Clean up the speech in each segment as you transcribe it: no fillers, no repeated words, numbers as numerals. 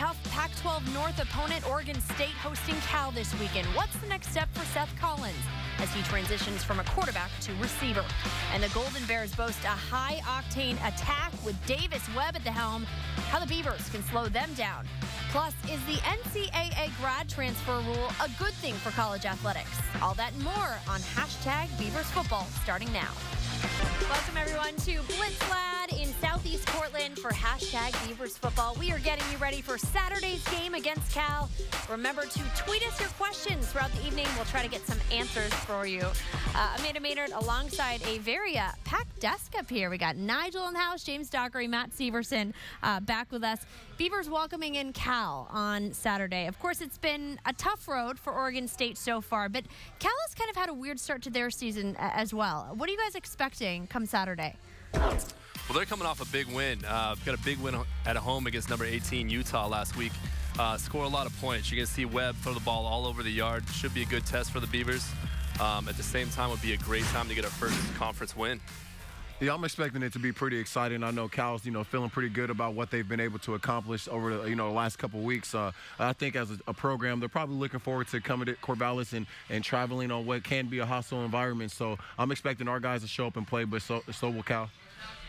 tough Pac-12 North opponent, Oregon State, hosting Cal this weekend. What's the next step for Seth Collins as he transitions from a quarterback to receiver? And the Golden Bears boast a high-octane attack with Davis Webb at the helm. How the Beavers can slow them down. Plus, is the NCAA grad transfer rule a good thing for college athletics? All that and more on #Beavers Football starting now. Welcome, everyone, to Blitzlad in Southeast Portland for #Beavers Football. We are getting you ready for Saturday's game against Cal. Remember to tweet us your questions throughout the evening. We'll try to get some answers for you. Amanda Maynard alongside a very packed desk up here. We got Nigel in the house, James Dockery, Matt Severson back with us. Beavers welcoming in Cal on Saturday. Of course, it's been a tough road for Oregon State so far, but Cal has kind of had a weird start to their season as well. What are you guys expecting come Saturday? Well, they're coming off a big win. Got a big win at home against number 18 Utah last week. Score a lot of points. You're going to see Webb throw the ball all over the yard. Should be a good test for the Beavers. At the same time, would be a great time to get our first conference win. Yeah, I'm expecting it to be pretty exciting. I know Cal's, feeling pretty good about what they've been able to accomplish over the, the last couple of weeks. I think as a program, they're probably looking forward to coming to Corvallis and traveling on what can be a hostile environment. So I'm expecting our guys to show up and play, but so will Cal.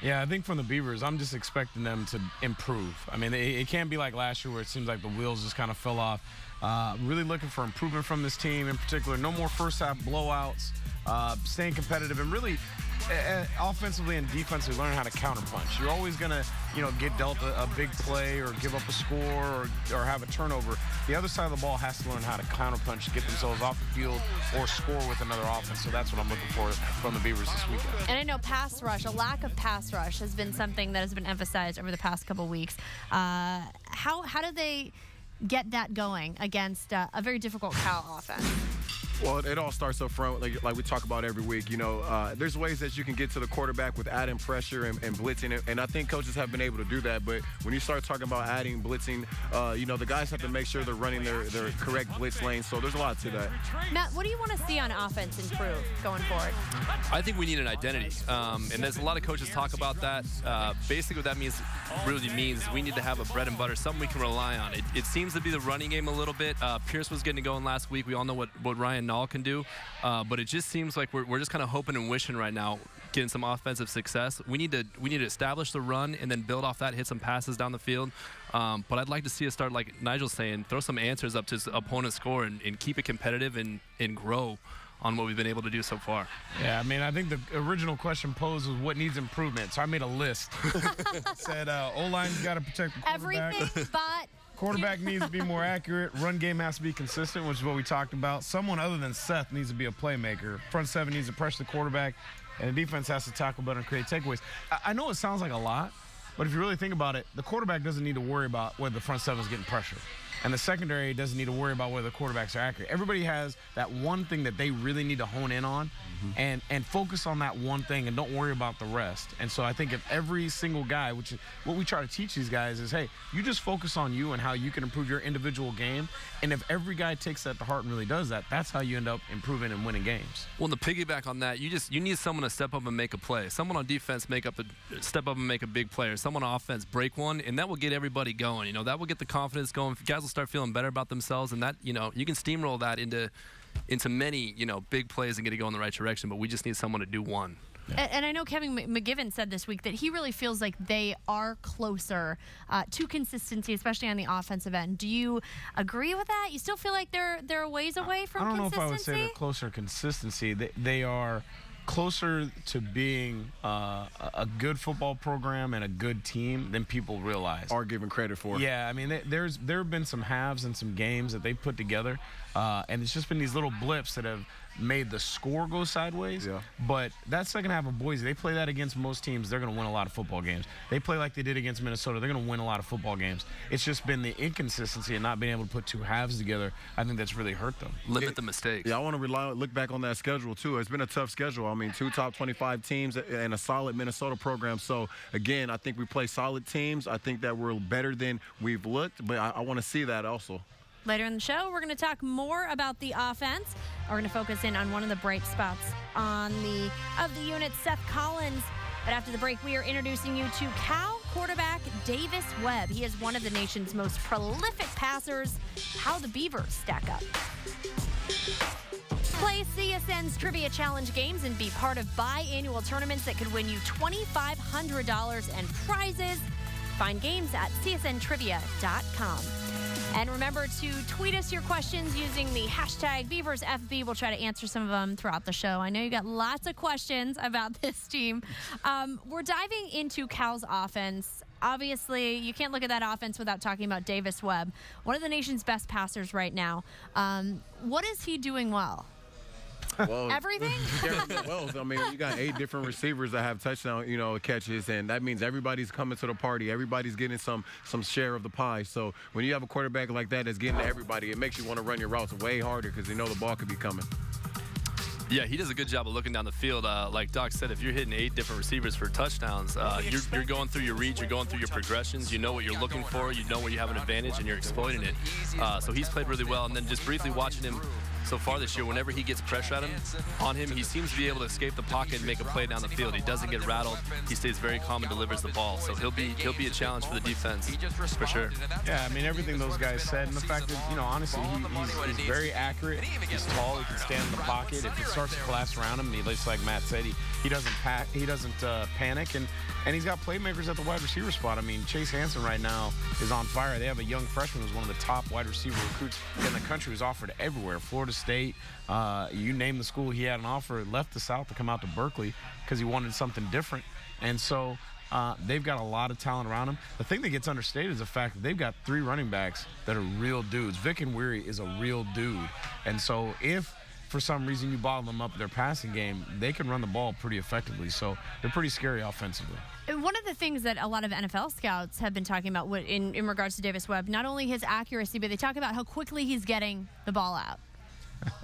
Yeah, I think from the Beavers, I'm just expecting them to improve. I mean, it can't be like last year where it seems like the wheels just kind of fell off. Really looking for improvement from this team in particular. No more first-half blowouts, staying competitive, and really offensively and defensively learn how to counterpunch. You're always going to, get dealt a big play or give up a score or have a turnover. The other side of the ball has to learn how to counterpunch, get themselves off the field, or score with another offense. So that's what I'm looking for from the Beavers this weekend. And I know pass rush, a lack of pass rush has been something that has been emphasized over the past couple weeks. How do they get that going against a very difficult Cal offense? Well, it all starts up front, like we talk about every week. There's ways that you can get to the quarterback with adding pressure and blitzing, and I think coaches have been able to do that. But when you start talking about adding blitzing, the guys have to make sure they're running their correct blitz lane. So there's a lot to that. Matt, what do you want to see on offense improve going forward? I think we need an identity, and there's a lot of coaches talk about that. Basically, what that really means is we need to have a bread and butter, something we can rely on. It seems to be the running game a little bit. Pierce was getting it going last week. We all know what Ryan Nall can do, but it just seems like we're just kind of hoping and wishing right now, getting some offensive success. We need to establish the run and then build off that, hit some passes down the field. But I'd like to see us start, like Nigel's saying, throw some answers up to his opponent's score and keep it competitive and grow on what we've been able to do so far. Yeah, I mean, I think the original question posed was what needs improvement. So I made a list. Said O-line's got to protect the quarterback. Everything but quarterback needs to be more accurate. Run game has to be consistent, which is what we talked about. Someone other than Seth needs to be a playmaker. Front seven needs to pressure the quarterback, and the defense has to tackle better and create takeaways. I know it sounds like a lot, but if you really think about it, the quarterback doesn't need to worry about whether the front seven is getting pressure. And the secondary doesn't need to worry about whether the quarterbacks are accurate. Everybody has that one thing that they really need to hone in on and focus on that one thing and don't worry about the rest. And so I think if every single guy, which is what we try to teach these guys is, hey, you just focus on you and how you can improve your individual game. And if every guy takes that to heart and really does that, that's how you end up improving and winning games. Well, to piggyback on that, you need someone to step up and make a play. Someone on defense step up and make a big play, or someone on offense break one, and that will get everybody going. That will get the confidence going. Guys will start feeling better about themselves, and that, you can steamroll that into many, big plays and get it going in the right direction, but we just need someone to do one. Yeah. And I know Kevin McGivern said this week that he really feels like they are closer to consistency, especially on the offensive end. Do you agree with that? You still feel like they're a ways away from consistency? I don't know if I would say they're closer to consistency. They are closer to being a good football program and a good team than people realize. Are given credit for. Yeah, I mean, there have been some halves and some games that they put together, and it's just been these little blips that have made the score go sideways. Yeah. But that second half of Boise, they play that against most teams. They're going to win a lot of football games. They play like they did against Minnesota. They're going to win a lot of football games. It's just been the inconsistency and not being able to put two halves together. I think that's really hurt them. Limit the mistakes. Yeah, I want to look back on that schedule, too. It's been a tough schedule. I mean, 2 top 25 teams and a solid Minnesota program. So, again, I think we play solid teams. I think that we're better than we've looked, but I want to see that also. Later in the show, we're going to talk more about the offense. We're going to focus in on one of the bright spots of the unit, Seth Collins. But after the break, we are introducing you to Cal quarterback Davis Webb. He is one of the nation's most prolific passers. How the Beavers stack up. Play CSN's Trivia Challenge games and be part of biannual tournaments that could win you $2,500 and prizes. Find games at csntrivia.com. And remember to tweet us your questions using the hashtag BeaversFB. We'll try to answer some of them throughout the show. I know you got lots of questions about this team. We're diving into Cal's offense. Obviously, you can't look at that offense without talking about Davis Webb, one of the nation's best passers right now. What is he doing well? Well, Everything? Well, I mean, you got 8 different receivers that have touchdown, catches, and that means everybody's coming to the party. Everybody's getting some share of the pie. So when you have a quarterback like that that's getting to everybody, it makes you want to run your routes way harder because you know the ball could be coming. Yeah, he does a good job of looking down the field. Like Doc said, if you're hitting 8 different receivers for touchdowns, you're going through your reads, you're going through your progressions, you know what you're looking for, you know where you have an advantage, and you're exploiting it. So he's played really well. And then just briefly watching him so far this year, whenever he gets pressure on him, he seems to be able to escape the pocket and make a play down the field. He doesn't get rattled. He stays very calm and delivers the ball. So he'll be a challenge for the defense for sure. Yeah, I mean, everything those guys said, and the fact that, honestly, he's very accurate. He's tall. He can stand in the pocket. If it starts to collapse around him, and he looks like Matt said, he doesn't panic, and he's got playmakers at the wide receiver spot. I mean, Chase Hansen right now is on fire. They have a young freshman who's one of the top wide receiver recruits in the country, who's offered everywhere. Florida State, you name the school, he had an offer, left the South to come out to Berkeley because he wanted something different. And so they've got a lot of talent around him. The thing that gets understated is the fact that they've got 3 running backs that are real dudes. Vic Nweary is a real dude. And so if for some reason you bottle them up in their passing game, they can run the ball pretty effectively. So they're pretty scary offensively. One of the things that a lot of NFL scouts have been talking about in regards to Davis Webb, not only his accuracy, but they talk about how quickly he's getting the ball out.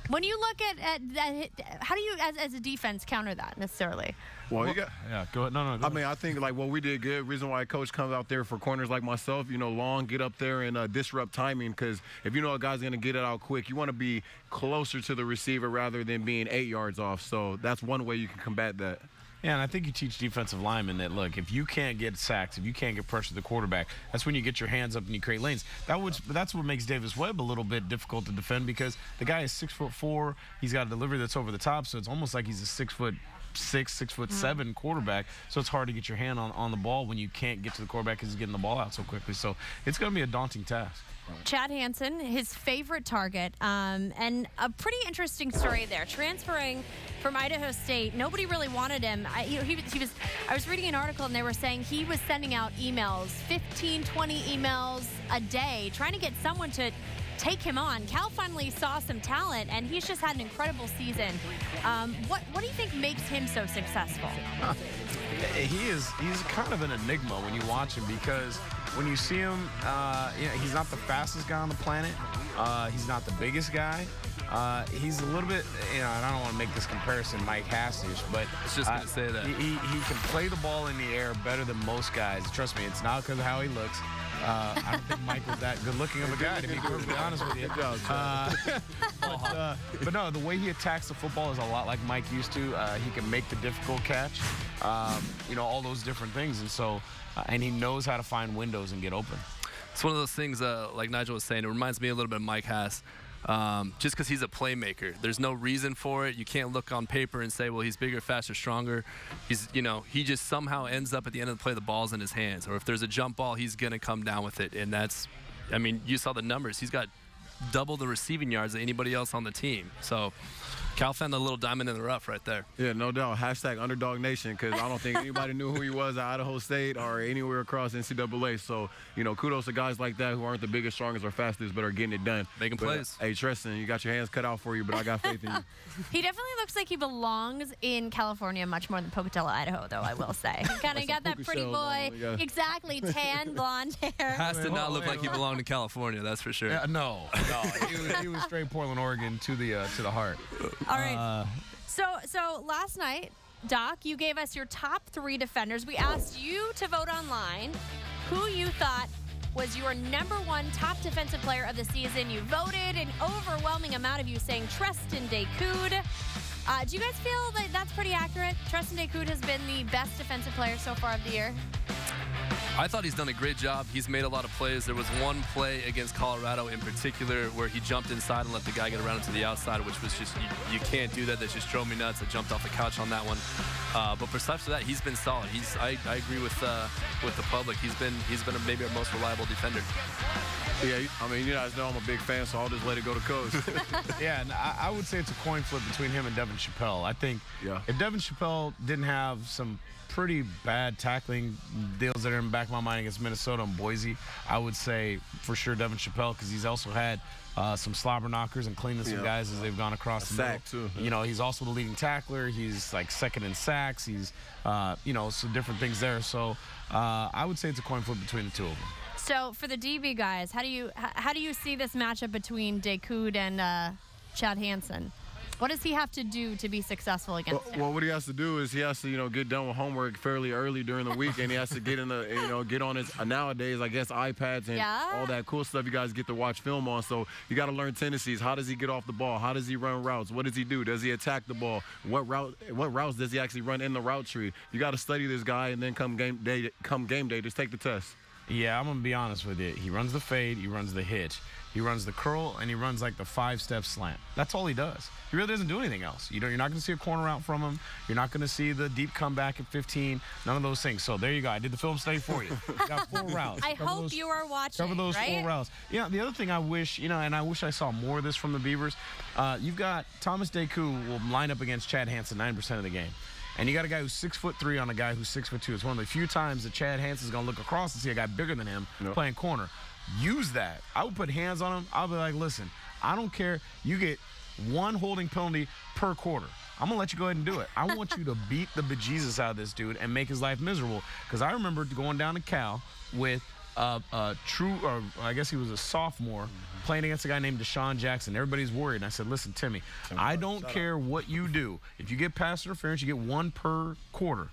When you look at that, how do you, as a defense, counter that necessarily? Well, you got. Yeah, go ahead. No, go I ahead. mean, I think like what we did good. Reason why coach comes out there for corners like myself, long, get up there and disrupt timing. Because if you know a guy's gonna get it out quick, you want to be closer to the receiver rather than being 8 yards off. So that's one way you can combat that. Yeah, and I think you teach defensive linemen that, look, if you can't get sacks, if you can't get pressure to the quarterback, that's when you get your hands up and you create lanes. That's what makes Davis Webb a little bit difficult to defend, because the guy is 6'4". He's got a delivery that's over the top, so it's almost like he's a 6'6", 6'7" quarterback. So it's hard to get your hand on the ball when you can't get to the quarterback because he's getting the ball out so quickly. So it's going to be a daunting task. Chad Hansen, his favorite target, and a pretty interesting story there. Transferring from Idaho State, nobody really wanted him. I was reading an article, and they were saying he was sending out emails, 15, 20 emails a day, trying to get someone to take him on. Cal finally saw some talent, and he's just had an incredible season. What do you think makes him so successful? He's kind of an enigma when you watch him, because when you see him, he's not the fastest guy on the planet. He's not the biggest guy. He's a little bit, and I don't want to make this comparison, Mike Hassish, but I was just going to say that. He can play the ball in the air better than most guys. Trust me, it's not because of how he looks. I don't think Mike was that good-looking of a guy, to be perfectly honest with you. But no, the way he attacks the football is a lot like Mike used to. He can make the difficult catch, all those different things. And so, and he knows how to find windows and get open. It's one of those things, like Nigel was saying, it reminds me a little bit of Mike Hass. Just because he's a playmaker. There's no reason for it. You can't look on paper and say, well, he's bigger, faster, stronger. He just somehow ends up at the end of the play, the ball's in his hands. Or if there's a jump ball, he's going to come down with it. And you saw the numbers. He's got double the receiving yards than anybody else on the team. So Cal found a little diamond in the rough right there. Yeah, no doubt. Hashtag Underdog Nation, because I don't think anybody knew who he was at Idaho State or anywhere across NCAA. So, kudos to guys like that who aren't the biggest, strongest, or fastest, but are getting it done. Making plays. Hey, Tristan, you got your hands cut out for you, but I got faith in you. He definitely looks like he belongs in California much more than Pocatello, Idaho, though, I will say. Kind of got that pretty boy. Exactly, tan, blonde hair. Has to not look like he belonged in California, that's for sure. No. He was straight Portland, Oregon to the heart. All right. So last night, Doc, you gave us your top 3 defenders. We asked you to vote online who you thought was your #1 top defensive player of the season. You voted an overwhelming amount of you saying Treston Decoud. Do you guys feel that that's pretty accurate? Treston Decoud has been the best defensive player so far of the year? I thought he's done a great job. He's made a lot of plays. There was one play against Colorado in particular where he jumped inside and let the guy get around to the outside, which was just, you can't do that. That just drove me nuts. I jumped off the couch on that one. But besides that, he's been solid. I agree with the public. He's been maybe our most reliable defender. Yeah, I mean, you guys know I'm a big fan, so I'll just let it go to Coach. Yeah, and I would say it's a coin flip between him and Devin Chappelle. I think if Devin Chappelle didn't have some pretty bad tackling deals that are in the back of my mind against Minnesota and Boise, I would say for sure Devin Chappelle, because he's also had some slobber knockers and cleaning some guys as they've gone across the middle. Too. You know, he's also the leading tackler. He's like second in sacks. He's, some different things there. So I would say it's a coin flip between the two of them. So for the DB guys, how do you see this matchup between Decoud and Chad Hansen? What does he have to do to be successful against him? Well, what he has to do is he has to, get done with homework fairly early during the week, and he has to get get on his nowadays, I guess, iPads and all that cool stuff you guys get to watch film on. So you got to learn tendencies. How does he get off the ball? How does he run routes? What does he do? Does he attack the ball? What routes does he actually run in the route tree? You got to study this guy, and then come game day, just take the test. Yeah, I'm going to be honest with you. He runs the fade, he runs the hitch, he runs the curl, and he runs like the 5-step slant. That's all he does. He really doesn't do anything else. You're not going to see a corner route from him. You're not going to see the deep comeback at 15. None of those things. So there you go. I did the film study for you. You got 4 routes. I hope you are watching. Cover those 4 routes. Yeah, the other thing I wish, and I wish I saw more of this from the Beavers, you've got Thomas Decoud will line up against Chad Hansen 9% of the game. And you got a guy who's 6'3" on a guy who's 6'2". It's one of the few times that Chad Hansen's going to look across and see a guy bigger than him playing corner. Use that. I would put hands on him. I'll be like, listen, I don't care. You get 1 holding penalty per quarter. I'm going to let you go ahead and do it. I want you to beat the bejesus out of this dude and make his life miserable. Because I remember going down to Cal with I guess he was a sophomore, playing against a guy named Deshaun Jackson. Everybody's worried. And I said, listen, Timmy, I don't care what you do. If you get pass interference, you get 1 per quarter.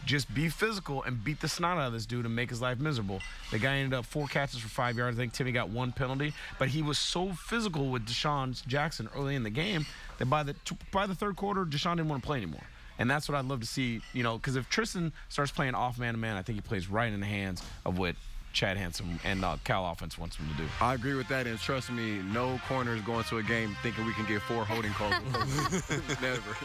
Just be physical and beat the snot out of this dude and make his life miserable. The guy ended up 4 catches for 5 yards. I think Timmy got 1 penalty. But he was so physical with Deshaun Jackson early in the game that by the 3rd quarter, Deshaun didn't want to play anymore. And that's what I'd love to see, because if Tristan starts playing off man-to-man, I think he plays right in the hands of what Chad Hansen and Cal offense wants him to do. I agree with that, and trust me, no corner is going to a game thinking we can get 4 holding calls. Never.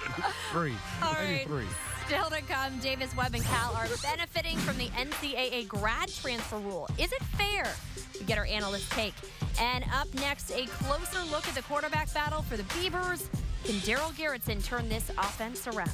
3. All Maybe right. 3. Still to come, Davis Webb and Cal are benefiting from the NCAA grad transfer rule. Is it fair? We get our analyst take. And up next, a closer look at the quarterback battle for the Beavers. Can Daryl Garrettson turn this offense around?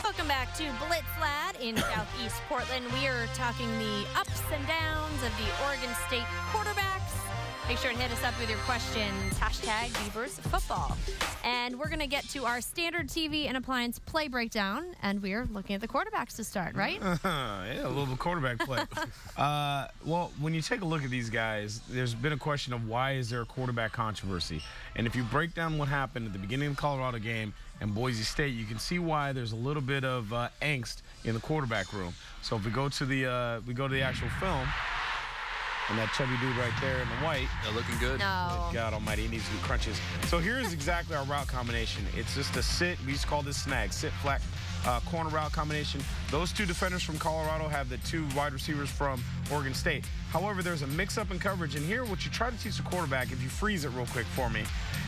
Welcome back to Blitz Lad in Southeast Portland. We are talking the ups and downs of the Oregon State quarterbacks. Make sure to hit us up with your questions, #BeaversFootball. And we're going to get to our standard TV and appliance play breakdown, and we're looking at the quarterbacks to start, right? Yeah, a little bit quarterback play. Well, when you take a look at these guys, there's been a question of why is there a quarterback controversy? And if you break down what happened at the beginning of the Colorado game and Boise State, you can see why there's a little bit of angst in the quarterback room. So if we go to the actual film, and that chubby dude right there in the white. They're looking good. No. God almighty, he needs to do crunches. So here's exactly our route combination. It's just a sit. We used to call this snag. Sit, flat, corner route combination. Those 2 defenders from Colorado have the 2 wide receivers from Oregon State. However, there's a mix-up in coverage. And here, what you try to teach the quarterback, if you freeze it real quick for me,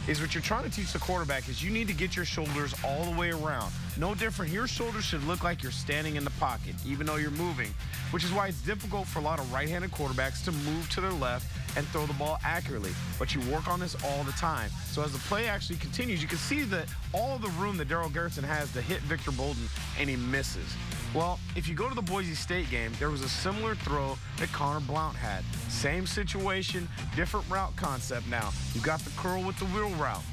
is what you're trying to teach the quarterback is you need to get your shoulders all the way around. No different. Your shoulders should look like you're standing in the pocket, even though you're moving, which is why it's difficult for a lot of right-handed quarterbacks to move to their left and throw the ball accurately. But you work on this all the time. So as the play actually continues, you can see that all the room that Daryl Garrettson has to hit Victor Bolden, and he misses. Well, if you go to the Boise State game, there was a similar throw that Connor Blount had. Same situation, different route concept now. You got the curl with the wheel route.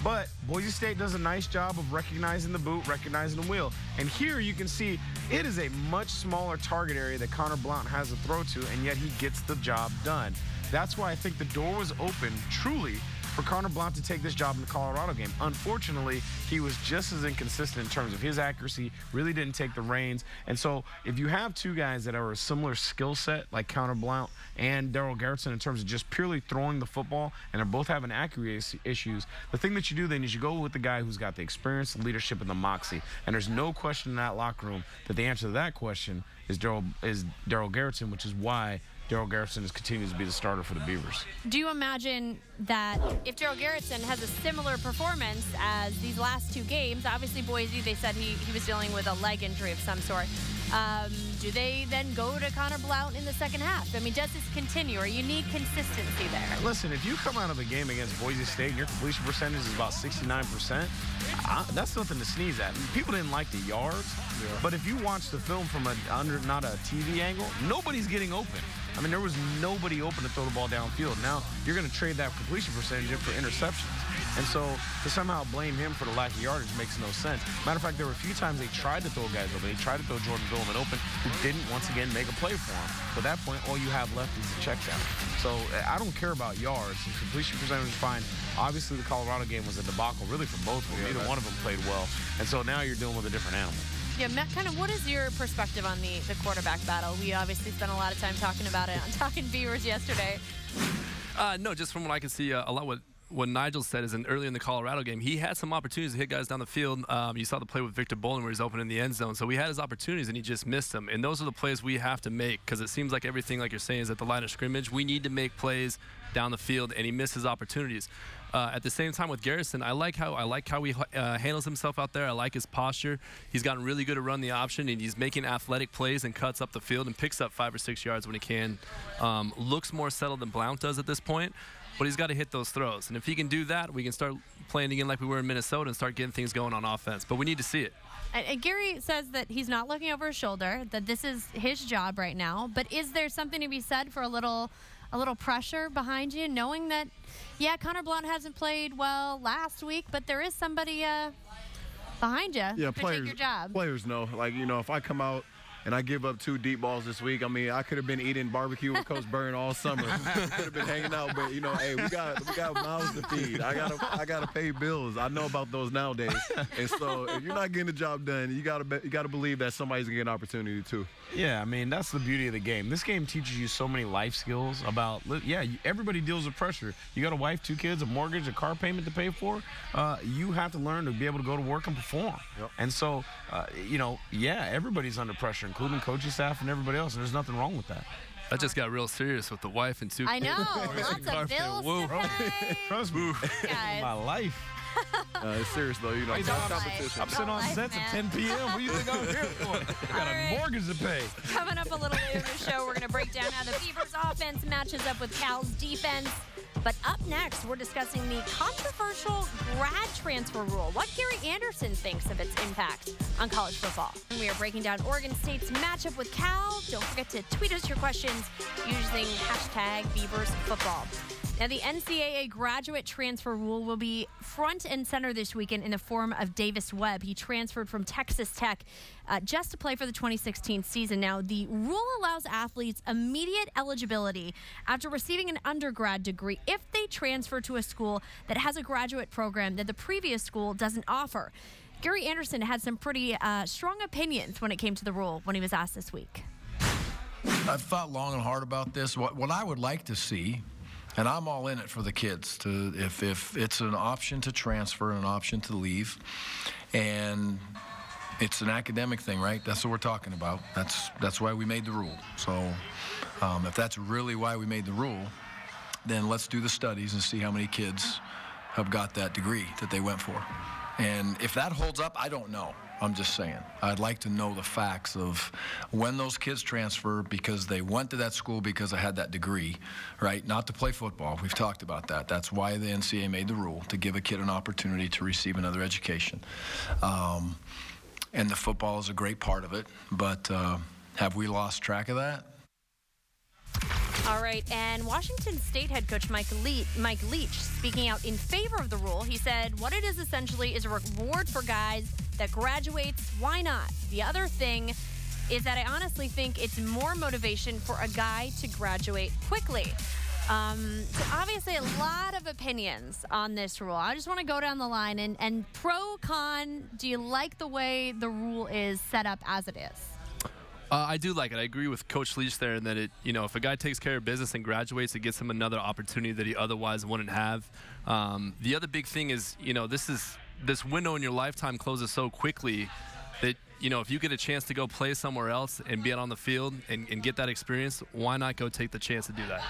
But Boise State does a nice job of recognizing the boot, recognizing the wheel. And here you can see it is a much smaller target area that Connor Blount has to throw to, and yet he gets the job done. That's why I think the door was open, truly, for Connor Blount to take this job in the Colorado game. Unfortunately, he was just as inconsistent in terms of his accuracy, really didn't take the reins. And so if you have two guys that are a similar skill set, like Connor Blount and Darryl Garretson, in terms of just purely throwing the football, and they're both having accuracy issues, the thing that you do then is you go with the guy who's got the experience, the leadership, and the moxie. And there's no question in that locker room that the answer to that question is Darryl Garretson, which is why Darryl Garretson continues to be the starter for the Beavers. Do you imagine that if Darryl Garretson has a similar performance as these last two games, obviously Boise, they said he was dealing with a leg injury of some sort, do they then go to Connor Blount in the second half? I mean, does this continue, or you need consistency there? Listen, if you come out of the game against Boise State and your completion percentage is about 69%, that's nothing to sneeze at. People didn't like the yards, but if you watch the film from not a TV angle, nobody's getting open. I mean, there was nobody open to throw the ball downfield. Now, you're going to trade that completion percentage in for interceptions. And so to somehow blame him for the lack of yardage makes no sense. Matter of fact, there were a few times they tried to throw guys open. They tried to throw Jordan Billman open, who didn't, once again, make a play for him. So at that point, all you have left is a check down. So I don't care about yards. The completion percentage is fine. Obviously, the Colorado game was a debacle, really, for both of them. Neither one of them played well. And so now you're dealing with a different animal. Yeah, Matt, kind of what is your perspective on the quarterback battle? We obviously spent a lot of time talking about it on Talking Beavers yesterday. No, just from what I can see, a lot what Nigel said is early in the Colorado game, he had some opportunities to hit guys down the field. You saw the play with Victor Bolin where he's open in the end zone. So he had his opportunities and he just missed them. And those are the plays we have to make, because it seems like everything, like you're saying, is at the line of scrimmage. We need to make plays down the field, and he misses opportunities. At the same time with Garretson, I like how he handles himself out there. I like his posture. He's gotten really good at run the option, and he's making athletic plays and cuts up the field and picks up 5 or 6 yards when he can. Looks more settled than Blount does at this point, but he's got to hit those throws. And if he can do that, we can start playing again like we were in Minnesota and start getting things going on offense. But we need to see it. And Gary says that he's not looking over his shoulder, that this is his job right now. But is there something to be said for a little pressure behind you, knowing that, yeah, Connor Blount hasn't played well last week, but there is somebody behind you to take your job? Players know. Like, if I come out and I give up 2 deep balls this week, I mean, I could have been eating barbecue with Coach Byrne all summer. Could have been hanging out, but hey, we got mouths to feed. I gotta pay bills. I know about those nowadays. And so if you're not getting the job done, you gotta believe that somebody's gonna get an opportunity too. Yeah, I mean, that's the beauty of the game. This game teaches you so many life skills about, everybody deals with pressure. You got a wife, 2 kids, a mortgage, a car payment to pay for. You have to learn to be able to go to work and perform. Yep. And so, everybody's under pressure, including coaching staff and everybody else, and there's nothing wrong with that. That just got real serious with the wife and 2 kids. I know, lots of bills to pay. Trust me, my life. It's serious, though. It's competition. I'm sitting on sets at 10 p.m. What do you think I'm here for? I got a mortgage to pay. Coming up a little later in the show, we're going to break down how the Beavers offense matches up with Cal's defense. But up next, we're discussing the controversial grad transfer rule, what Gary Anderson thinks of its impact on college football. And we are breaking down Oregon State's matchup with Cal. Don't forget to tweet us your questions using #BeaversFootball. Now, the NCAA graduate transfer rule will be front and center this weekend in the form of Davis Webb. He transferred from Texas Tech just to play for the 2016 season. Now, the rule allows athletes immediate eligibility after receiving an undergrad degree if they transfer to a school that has a graduate program that the previous school doesn't offer. Gary Anderson had some pretty strong opinions when it came to the rule when he was asked this week. I've thought long and hard about this. What I would like to see, and I'm all in it for the kids, if it's an option to transfer and an option to leave, and it's an academic thing, right? That's what we're talking about. That's why we made the rule. So if that's really why we made the rule, then let's do the studies and see how many kids have got that degree that they went for. And if that holds up, I don't know. I'm just saying. I'd like to know the facts of when those kids transfer because they went to that school because I had that degree, right? Not to play football. We've talked about that. That's why the NCAA made the rule, to give a kid an opportunity to receive another education. And the football is a great part of it, but have we lost track of that? All right, and Washington State head coach Mike Leach speaking out in favor of the rule. He said what it is essentially is a reward for guys that graduates. Why not? The other thing is that I honestly think it's more motivation for a guy to graduate quickly. So obviously a lot of opinions on this rule. I just want to go down the line and pro, con, do you like the way the rule is set up as it is? I do like it. I agree with Coach Leach there in that if a guy takes care of business and graduates, it gives him another opportunity that he otherwise wouldn't have. The other big thing is, this window in your lifetime closes so quickly that, if you get a chance to go play somewhere else and be out on the field and get that experience, why not go take the chance to do that?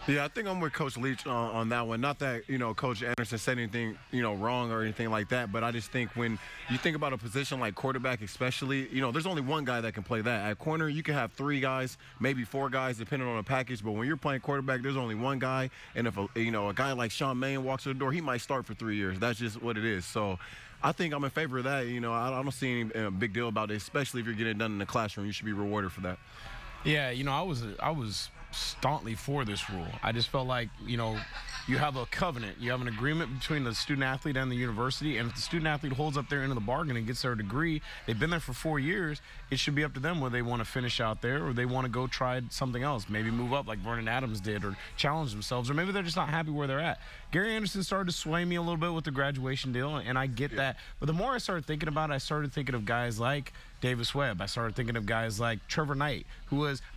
Yeah, I think I'm with Coach Leach on that one. Not that, Coach Anderson said anything, wrong or anything like that, but I just think when you think about a position like quarterback especially, there's only one guy that can play that. At corner, you can have 3 guys, maybe 4 guys, depending on the package, but when you're playing quarterback, there's only one guy, and if, a guy like Sean Mannion walks through the door, he might start for 3 years. That's just what it is. So I think I'm in favor of that. I don't see any big deal about it, especially if you're getting it done in the classroom. You should be rewarded for that. Yeah, I was staunchly for this rule. I just felt like, you have a covenant. You have an agreement between the student-athlete and the university, and if the student-athlete holds up their end of the bargain and gets their degree, they've been there for 4 years, it should be up to them whether they want to finish out there or they want to go try something else, maybe move up like Vernon Adams did or challenge themselves, or maybe they're just not happy where they're at. Gary Anderson started to sway me a little bit with the graduation deal, and I get that. But the more I started thinking about it, I started thinking of guys like Davis Webb. I started thinking of guys like Trevor Knight,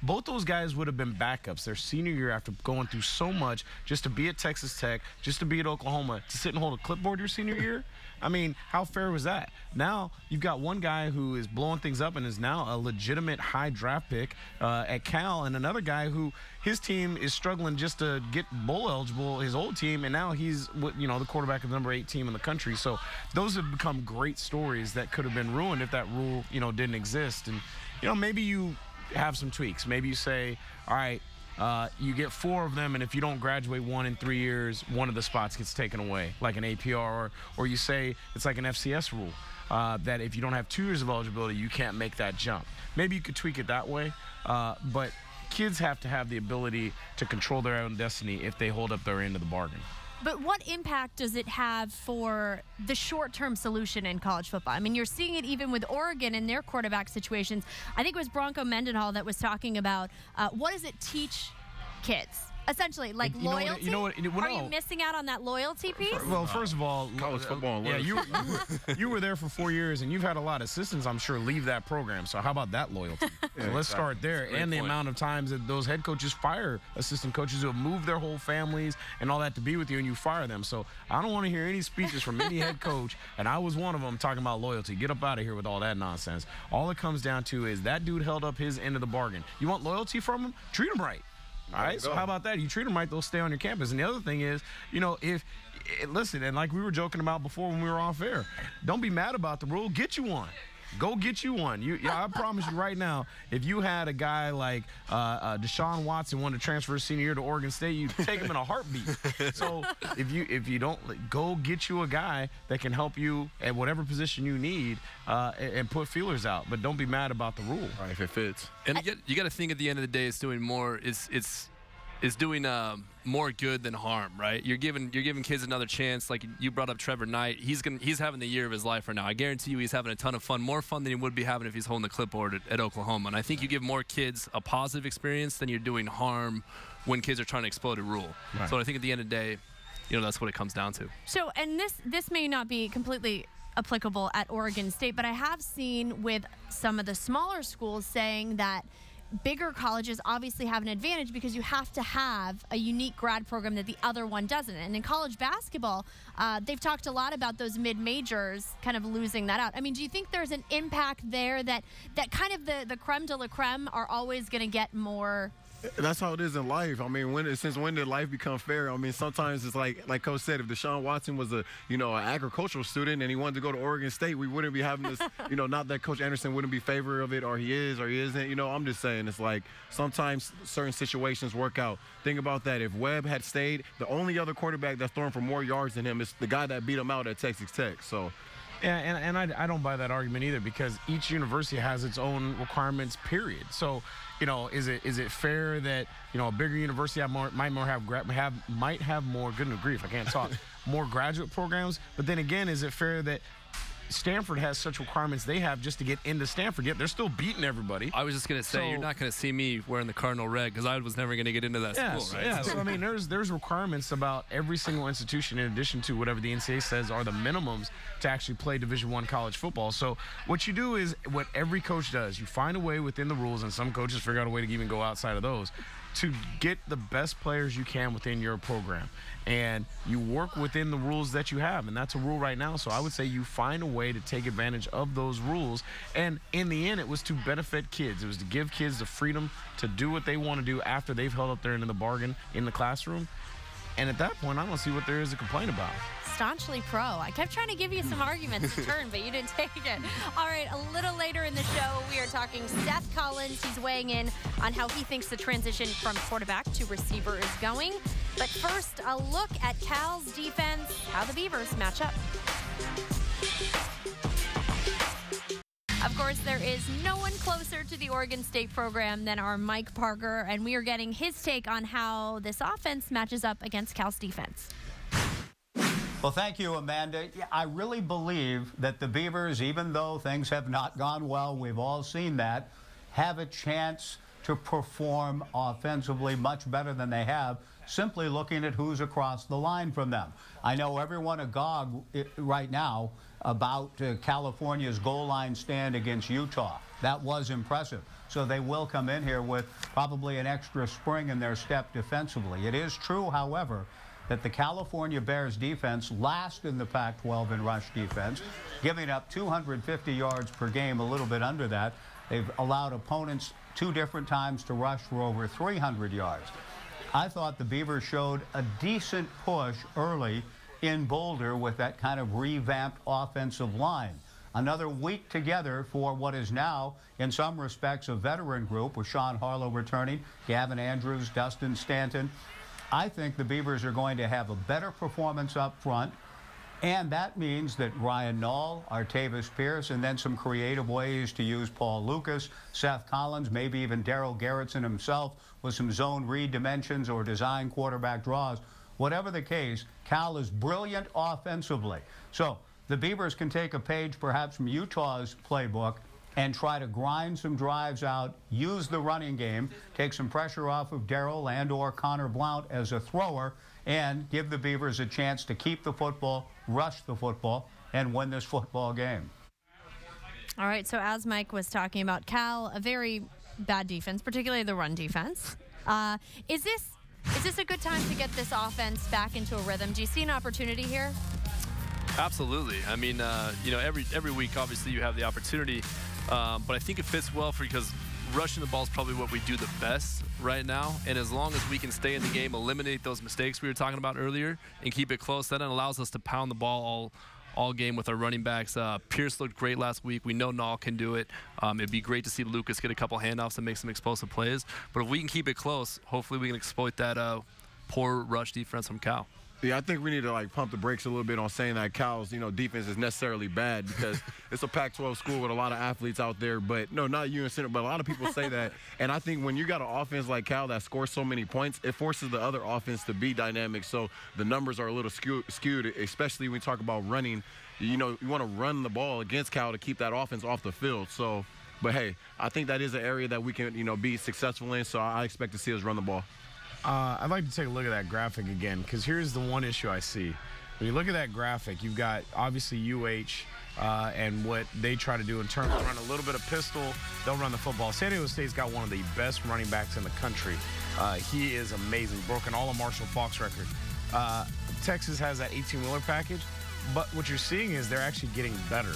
both those guys would have been backups their senior year after going through so much just to be at Texas Tech, just to be at Oklahoma, to sit and hold a clipboard your senior year. I mean, how fair was that? Now you've got one guy who is blowing things up and is now a legitimate high draft pick at Cal, and another guy who his team is struggling just to get bowl eligible, his old team, and now he's the quarterback of the number 8 team in the country. So those have become great stories that could have been ruined if that rule didn't exist. And maybe you have some tweaks. Maybe you say, all right, you get 4 of them, and if you don't graduate 1 in 3 years, one of the spots gets taken away, like an APR, or you say it's like an FCS rule, that if you don't have 2 years of eligibility, you can't make that jump. Maybe you could tweak it that way, but kids have to have the ability to control their own destiny if they hold up their end of the bargain. But what impact does it have for the short-term solution in college football? I mean, you're seeing it even with Oregon in their quarterback situations. I think it was Bronco Mendenhall that was talking about what does it teach kids? Essentially, like loyalty. Are you missing out on that loyalty piece? Well, first of all, college football. Yeah, you were there for 4 years, and you've had a lot of assistants, I'm sure, leave that program. So how about that loyalty? So let's start there. And the amount of times that those head coaches fire assistant coaches who have moved their whole families and all that to be with you, and you fire them. So I don't want to hear any speeches from any head coach, and I was one of them talking about loyalty. Get up out of here with all that nonsense. All it comes down to is that dude held up his end of the bargain. You want loyalty from him? Treat him right. All right, so how about that? You treat them right, they'll stay on your campus. And the other thing is, listen, and like we were joking about before when we were off air, don't be mad about the rule. Get you one. Go get you one. I promise you right now, if you had a guy like Deshaun Watson wanted to transfer his senior year to Oregon State, you'd take him in a heartbeat. So if you don't, go get you a guy that can help you at whatever position you need and put feelers out. But don't be mad about the rule. All right, if it fits. And you got to think at the end of the day, it's doing more. Is doing more good than harm, right? You're giving kids another chance. Like you brought up Trevor Knight, he's having the year of his life right now. I guarantee you, he's having a ton of fun, more fun than he would be having if he's holding the clipboard at Oklahoma. And I think you give more kids a positive experience than you're doing harm when kids are trying to explode a rule. Right. So I think at the end of the day, that's what it comes down to. So, and this may not be completely applicable at Oregon State, but I have seen with some of the smaller schools saying that bigger colleges obviously have an advantage because you have to have a unique grad program that the other one doesn't. And in college basketball, they've talked a lot about those mid-majors kind of losing that out. I mean, do you think there's an impact there that kind of the creme de la creme are always going to get more? That's how it is in life. I mean, since when did life become fair? I mean, sometimes it's like Coach said, if Deshaun Watson was an agricultural student and he wanted to go to Oregon State, we wouldn't be having this, not that Coach Anderson wouldn't be in favor of it, or he is or he isn't. I'm just saying, it's like sometimes certain situations work out. Think about that. If Webb had stayed, the only other quarterback that's throwing for more yards than him is the guy that beat him out at Texas Tech. So. Yeah, and I don't buy that argument either, because each university has its own requirements, period. So, is it fair that, a bigger university might have more, good grief, I can't talk, more graduate programs? But then again, is it fair that Stanford has such requirements they have just to get into Stanford, yet they're still beating everybody. I was just going to say, So- you're not going to see me wearing the Cardinal red because I was never going to get into that school, right? Yeah, so I mean, there's requirements about every single institution in addition to whatever the NCAA says are the minimums to actually play Division I college football. So what you do is what every coach does. You find a way within the rules, and some coaches figure out a way to even go outside of those, to get the best players you can within your program. And you work within the rules that you have, and that's a rule right now. So I would say you find a way to take advantage of those rules. And in the end, it was to benefit kids. It was to give kids the freedom to do what they want to do after they've held up their end of the bargain in the classroom. And at that point, I don't see what there is to complain about. Staunchly pro. I kept trying to give you some arguments to turn, but you didn't take it. All right, a little later in the show, we are talking Seth Collins. He's weighing in on how he thinks the transition from quarterback to receiver is going. But first, a look at Cal's defense, how the Beavers match up. Of course, there is no one closer to the Oregon State program than our Mike Parker, and we are getting his take on how this offense matches up against Cal's defense. Well, thank you, Amanda. Yeah, I really believe that the Beavers, even though things have not gone well, we've all seen that, have a chance to perform offensively much better than they have, simply looking at who's across the line from them. I know everyone agog right now about California's goal line stand against Utah. That was impressive. So they will come in here with probably an extra spring in their step defensively. It is true, however, that the California Bears defense last in the Pac-12 in rush defense, giving up 250 yards per game, a little bit under that. They've allowed opponents 2 different times to rush for over 300 yards. I thought the Beavers showed a decent push early in Boulder with that kind of revamped offensive line. Another week together for what is now, in some respects, a veteran group with Sean Harlow returning, Gavin Andrews, Dustin Stanton. I think the Beavers are going to have a better performance up front, and that means that Ryan Nall, Artavis Pierce, and then some creative ways to use Paul Lucas, Seth Collins, maybe even Darryl Garrettson himself with some zone read dimensions or design quarterback draws. Whatever the case, Cal is brilliant offensively. So the Beavers can take a page perhaps from Utah's playbook and try to grind some drives out, use the running game, take some pressure off of Darryl and or Connor Blount as a thrower, and give the Beavers a chance to keep the football, rush the football, and win this football game. All right, so as Mike was talking about, Cal, a very bad defense, particularly the run defense. Is this a good time to get this offense back into a rhythm? Do you see an opportunity here? Absolutely. I mean, every week, obviously, you have the opportunity. But I think it fits well because rushing the ball is probably what we do the best right now. And as long as we can stay in the game, eliminate those mistakes we were talking about earlier, and keep it close, that allows us to pound the ball all game with our running backs. Pierce looked great last week. We know Nall can do it. It'd be great to see Lucas get a couple handoffs and make some explosive plays. But if we can keep it close, hopefully we can exploit that poor rush defense from Cal. Yeah, I think we need to pump the brakes a little bit on saying that Cal's defense is necessarily bad because it's a Pac-12 school with a lot of athletes out there. But no, not you and Center, but a lot of people say that. And I think when you got an offense like Cal that scores so many points, it forces the other offense to be dynamic. So the numbers are a little skewed, especially when we talk about running. You want to run the ball against Cal to keep that offense off the field. So, but hey, I think that is an area that we can be successful in. So I expect to see us run the ball. I'd like to take a look at that graphic again, because here's the one issue I see. When you look at that graphic, you've got obviously UH and what they try to do in terms of run a little bit of pistol. They'll run the football. San Diego State's got one of the best running backs in the country. He is amazing, broken all of Marshall Faulk's record. Texas has that 18-wheeler package, but what you're seeing is they're actually getting better.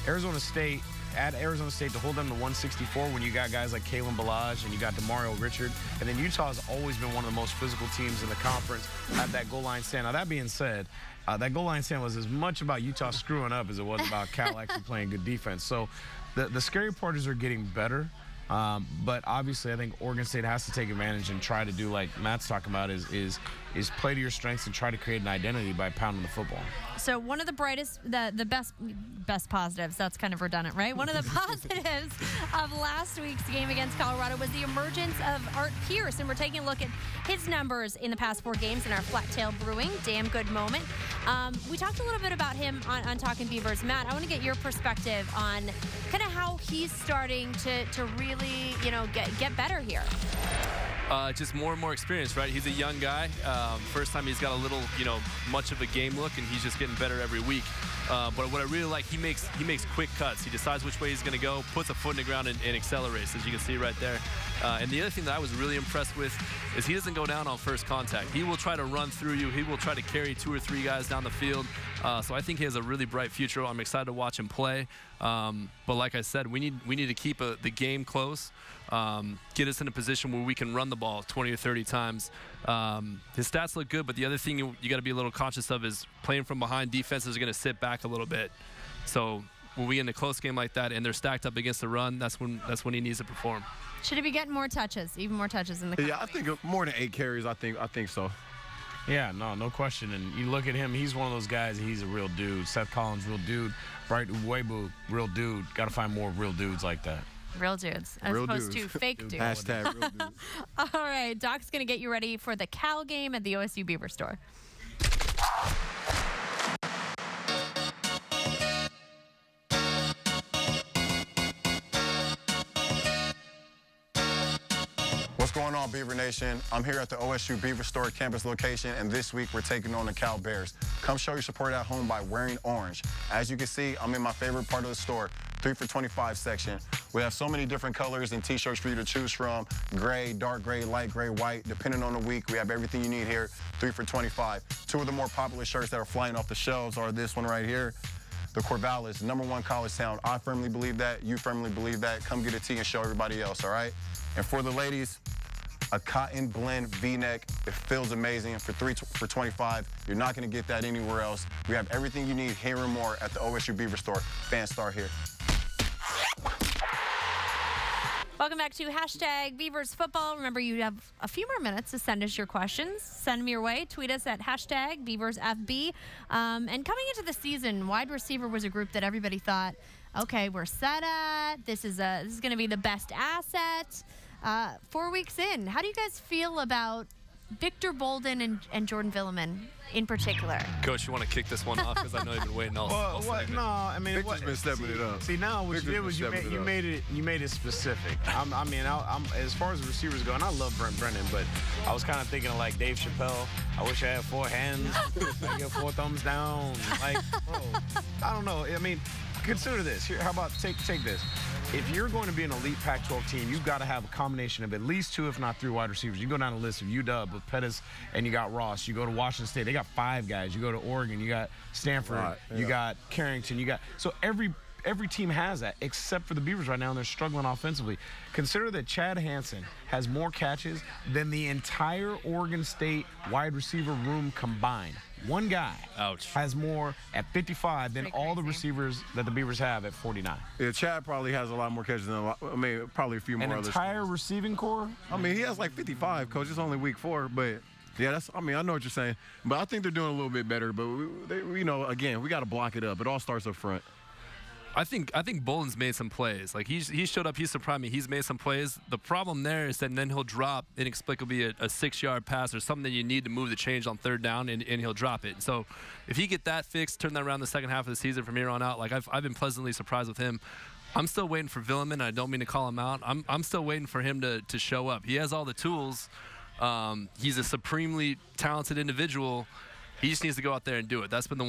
Arizona State to hold them to 164 when you got guys like Kalen Ballage and you got DeMario Richard. And then Utah's always been one of the most physical teams in the conference at that goal line stand. Now, that being said, that goal line stand was as much about Utah screwing up as it was about Cal actually playing good defense. So the scary part is they're getting better. But obviously, I think Oregon State has to take advantage and try to do like Matt's talking about is play to your strengths and try to create an identity by pounding the football. So one of the brightest, the best positives, that's kind of redundant, right? One of the positives of last week's game against Colorado was the emergence of Art Pierce, and we're taking a look at his numbers in the past 4 games in our Flat Tail Brewing Damn Good Moment. We talked a little bit about him on Talking Beavers. Matt, I want to get your perspective on kind of how he's starting to really, get better here. Just more and more experience, right? He's a young guy. First time he's got a little, much of a game look, and he's just getting better every week. But what I really like, he makes quick cuts. He decides which way he's going to go, puts a foot in the ground, and accelerates, as you can see right there. And the other thing that I was really impressed with is he doesn't go down on first contact. He will try to run through you. He will try to carry 2 or 3 guys down the field. So I think he has a really bright future. I'm excited to watch him play. But like I said, we need to keep the game close. Get us in a position where we can run the ball 20 or 30 times. His stats look good, but the other thing you got to be a little conscious of is playing from behind. Defenses are going to sit back a little bit. So when we get in a close game like that and they're stacked up against the run, that's when he needs to perform. Should he be getting more touches, even more touches in the Yeah, I think more than 8 carries. I think so. Yeah, no question. And you look at him, he's one of those guys, he's a real dude. Seth Collins, real dude. Bright Uwebu, real dude. Got to find more real dudes like that. Real dudes, as opposed to fake dudes. Hashtag real dudes. All right, Doc's going to get you ready for the Cal game at the OSU Beaver store. What's going on, Beaver Nation? I'm here at the OSU Beaver Store campus location, and this week we're taking on the Cal Bears. Come show your support at home by wearing orange. As you can see, I'm in my favorite part of the store, 3 for $25 section. We have so many different colors and t-shirts for you to choose from. Gray, dark gray, light gray, white. Depending on the week, we have everything you need here, 3 for $25. 2 of the more popular shirts that are flying off the shelves are this one right here, the Corvallis, #1 college town. I firmly believe that. You firmly believe that. Come get a tee and show everybody else, all right? And for the ladies, a cotton blend V-neck. It feels amazing for 3 for $25. You're not going to get that anywhere else. We have everything you need here and more at the OSU Beaver Store. Fans start here. Welcome back to Hashtag Beavers Football. Remember, you have a few more minutes to send us your questions. Send them your way. Tweet us at Hashtag BeaversFB. And coming into the season, wide receiver was a group that everybody thought, okay, we're set at. This is going to be the best asset. 4 weeks in, how do you guys feel about Victor Bolden and Jordan Villeman in particular? Coach, you want to kick this one off because I know you've been waiting all What? No, I mean, Victor's been stepping it up. See, now what you did was you made it specific. I'm as far as the receivers go, and I love Brent Brennan, but I was kind of thinking of like Dave Chappelle. I wish I had 4 hands. I get 4 thumbs down. Like, bro, I don't know. I mean, consider this. Here, how about take this? If you're going to be an elite Pac-12 team, you've got to have a combination of at least 2, if not 3 wide receivers. You go down the list of UW with Pettis and you got Ross. You go to Washington State, they got 5 guys. You go to Oregon, you got Stanford, you got Carrington, so every team has that, except for the Beavers right now, and they're struggling offensively. Consider that Chad Hansen has more catches than the entire Oregon State wide receiver room combined. One guy has more at 55 than all the receivers that the Beavers have at 49. Yeah, Chad probably has a lot more catches than probably a few more others. An entire receiving core? I mean, he has like 55, Coach. It's only week 4, but yeah, I know what you're saying. But I think they're doing a little bit better. But, again, we got to block it up. It all starts up front. I think Bolden's made some plays. Like he showed up, he surprised me. He's made some plays. The problem there is that then he'll drop inexplicably a 6-yard pass or something that you need to move the change on 3rd down, and he'll drop it. So if he get that fixed, turn that around the second half of the season from here on out, like I've been pleasantly surprised with him. I'm still waiting for Villeman. I don't mean to call him out. I'm still waiting for him to show up. He has all the tools. He's a supremely talented individual. He just needs to go out there and do it. That's been the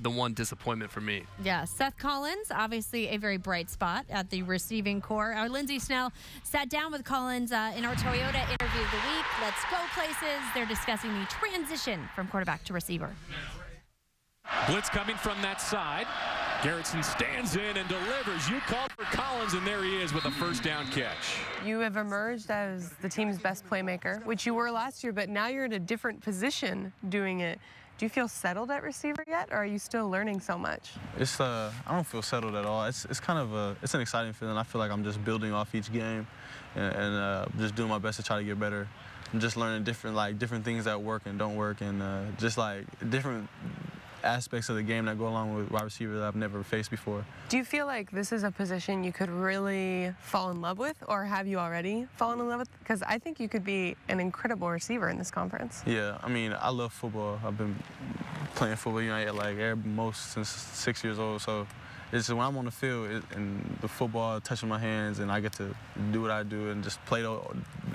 one disappointment for me. Yeah, Seth Collins, obviously a very bright spot at the receiving core. Our Lindsey Snell sat down with Collins in our Toyota interview of the week. Let's go places. They're discussing the transition from quarterback to receiver. Blitz coming from that side. Garrettson stands in and delivers. You called for Collins, and there he is with a 1st down catch. You have emerged as the team's best playmaker, which you were last year, but now you're in a different position doing it. Do you feel settled at receiver yet, or are you still learning so much? I don't feel settled at all. It's kind of it's an exciting feeling. I feel like I'm just building off each game and just doing my best to try to get better. I'm just learning different things that work and don't work, and just like different aspects of the game that go along with wide receiver that I've never faced before. Do you feel like this is a position you could really fall in love with, or have you already fallen in love with? Because I think you could be an incredible receiver in this conference. Yeah, I mean, I love football. I've been playing football, like most since 6 years old. So it's just when I'm on the field and the football touching my hands and I get to do what I do and just play the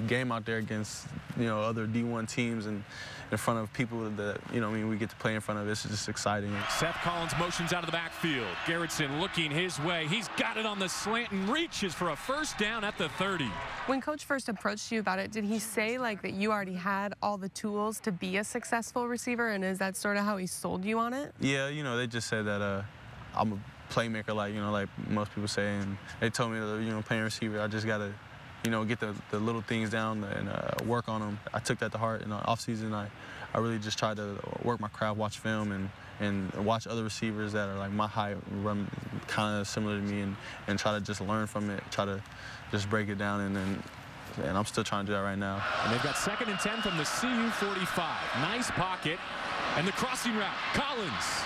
game out there against, other D1 teams and in front of people that, we get to play in front of. It's just exciting. Seth Collins motions out of the backfield. Garretson looking his way. He's got it on the slant and reaches for a first down at the 30. When Coach first approached you about it, did he say that you already had all the tools to be a successful receiver, and is that sort of how he sold you on it? Yeah, they just said that I'm a playmaker, like most people say, and they told me that, playing receiver, I just gotta, get the little things down and work on them. I took that to heart. In the offseason, I really just tried to work my craft, watch film, and watch other receivers that are like my height, run kind of similar to me, and try to just learn from it, try to just break it down, and I'm still trying to do that right now. And they've got 2nd and 10 from the CU 45. Nice pocket, and the crossing route. Collins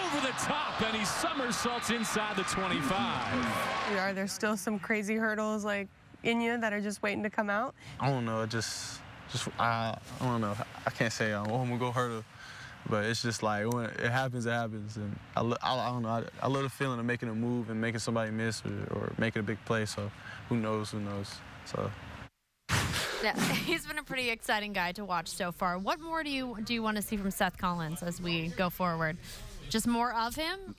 over the top, and he somersaults inside the 25. Are there still some crazy hurdles in you that are just waiting to come out? I don't know. I don't know. I can't say I'm gonna go hurdle, but it's just like when it happens, it happens. And I don't know. I love the feeling of making a move and making somebody miss or making a big play. So who knows? So. Yeah, he's been a pretty exciting guy to watch so far. What more do you want to see from Seth Collins as we go forward? Just more of him?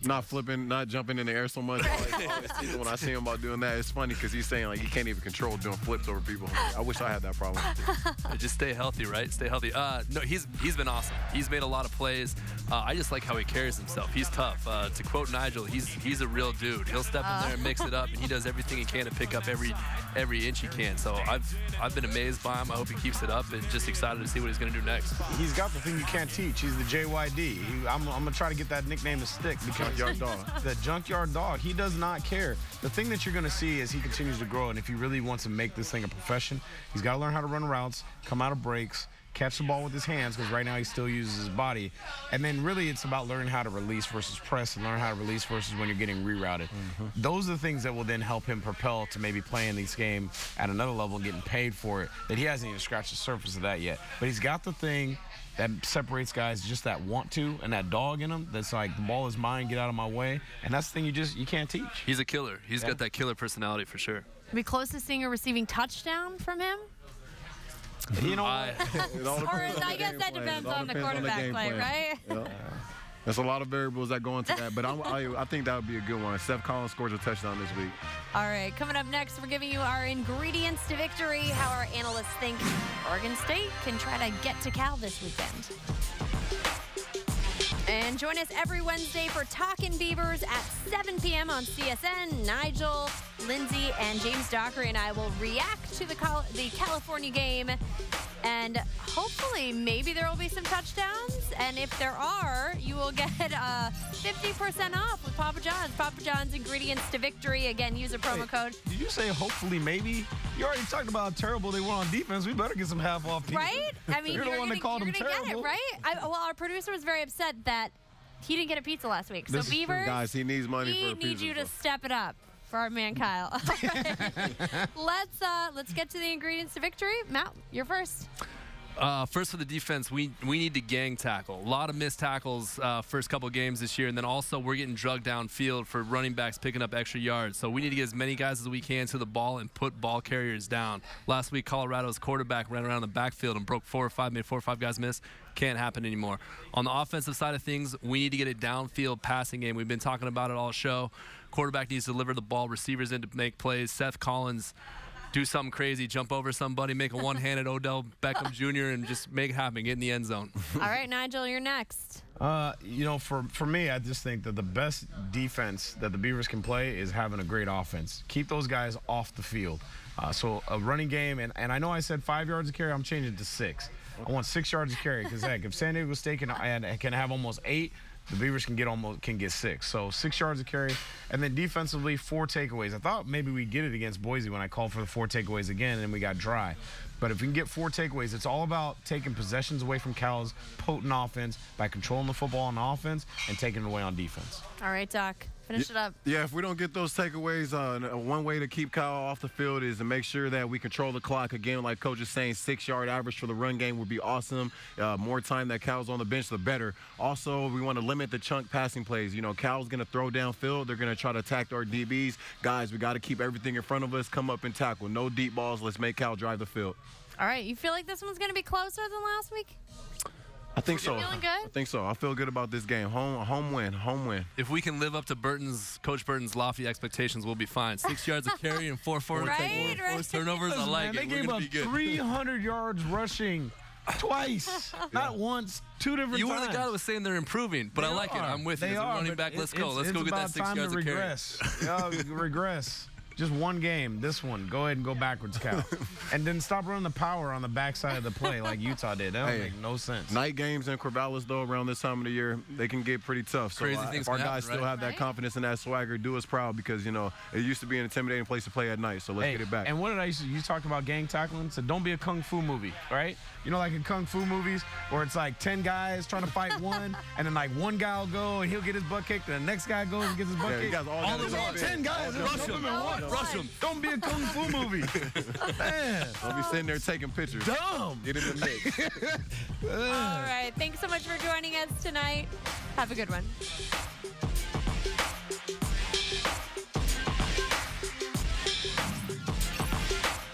Not flipping, not jumping in the air so much. When I see him about doing that, it's funny because he's saying he can't even control doing flips over people. I wish I had that problem. Just stay healthy, right? Stay healthy. No, he's been awesome. He's made a lot of plays. I just like how he carries himself. He's tough. To quote Nigel, he's a real dude. He'll step in there and mix it up, and he does everything he can to pick up every inch he can. So I've been amazed by him. I hope he keeps it up, and just excited to see what he's going to do next. He's got the thing you can't teach. He's the JYD. I'm going to try to get that nickname to stick. Junkyard Dog. The Junkyard Dog. He does not care. The thing that you're going to see as he continues to grow, and if he really wants to make this thing a profession, he's got to learn how to run routes, come out of breaks, catch the ball with his hands, because right now he still uses his body. And then really it's about learning how to release versus press and learn how to release versus when you're getting rerouted. Those are the things that will then help him propel to maybe playing this game at another level and getting paid for it, that he hasn't even scratched the surface of that yet. But he's got the thing that separates guys, just that want to and that dog in him that's like, the ball is mine, get out of my way. And that's the thing you can't teach. He's a killer. He's got that killer personality for sure. Are we close to seeing a receiving touchdown from him? Or I guess that depends on the quarterback play, right? Yeah. There's a lot of variables that go into that, but I think that would be a good one. Seth Collins scores a touchdown this week. All right, coming up next, we're giving you our ingredients to victory, how our analysts think Oregon State can try to get to Cal this weekend. And join us every Wednesday for Talkin' Beavers at 7 p.m. on CSN. Nigel, Lindsay, and James Dockery and I will react to the California game. And hopefully, maybe there will be some touchdowns. And if there are, you will get 50% off with Papa John's. Papa John's ingredients to victory. Again, use a promo code. Did you say hopefully, maybe? You already talked about how terrible they were on defense. We better get some half off people. Right? I mean, you're the one that called them terrible. Get it, right? Well, our producer was very upset that he didn't get a pizza last week. So, Beavers, guys, he needs money for a pizza. We need you to step it up for our man Kyle. All right. Let's get to the ingredients to victory. Matt, you're first. First for the defense, we need to gang tackle. A lot of missed tackles first couple games this year, and then also we're getting drugged downfield for running backs picking up extra yards. So we need to get as many guys as we can to the ball and put ball carriers down. Last week, Colorado's quarterback ran around the backfield and made 4 or 5 guys miss. Can't happen anymore. On the offensive side of things, we need to get a downfield passing game. We've been talking about it all show. Quarterback needs to deliver the ball, receivers in to make plays. Seth Collins, do something crazy, jump over somebody, make a one-handed Odell Beckham Jr. and just make it happen, get in the end zone. All right, Nigel, you're next. For me, I just think that the best defense that the Beavers can play is having a great offense. Keep those guys off the field. So a running game, and I know I said 5 yards a carry, I'm changing it to 6. I want 6 yards a carry because, heck, if San Diego State can have almost 8, the Beavers can get 6. So 6 yards a carry. And then defensively, 4 takeaways. I thought maybe we'd get it against Boise when I called for the 4 takeaways again, and we got dry. But if we can get 4 takeaways, it's all about taking possessions away from Cal's potent offense by controlling the football on offense and taking it away on defense. All right, Doc. Finish it up. Yeah, if we don't get those takeaways, one way to keep Kyle off the field is to make sure that we control the clock. Again, like Coach is saying, 6-yard average for the run game would be awesome. More time that Kyle's on the bench, the better. Also, we want to limit the chunk passing plays. You know, Kyle's going to throw downfield. They're going to try to attack our DBs. Guys, we got to keep everything in front of us, come up and tackle. No deep balls. Let's make Kyle drive the field. All right. You feel like this one's going to be closer than last week? I think so. Feeling good? I think so. I feel good about this game. Home win. If we can live up to Coach Burton's lofty expectations, we'll be fine. 6 yards of carry and 4 forward turnovers. I like They it. gave up 300 yards rushing twice, not once, 2 different You times. were the guy that was saying they're improving, but I like it. I'm with you. As a running back, let's go. Let's go get that 6 yards of carry. Yeah, regress. Just one game, this one. Go ahead and go backwards, Cal. And then stop running the power on the backside of the play like Utah did. That don't make no sense. Night games in Corvallis, though, around this time of the year, they can get pretty tough. So Crazy things if our can guys happen, still have that confidence and that swagger, do us proud because, you know, it used to be an intimidating place to play at night. So let's get it back. And what did I used to, you talked about gang tackling? So don't be a kung fu movie, right? You know, like in kung fu movies where it's like 10 guys trying to fight one, and then like one guy will go and he'll get his butt kicked, and the next guy goes and gets his butt kicked. You guys all at 10 guys. Rush him. Don't be a kung fu movie. Man. Don't be sitting there taking pictures. Dumb. Get in the mix. All right. Thanks so much for joining us tonight. Have a good one.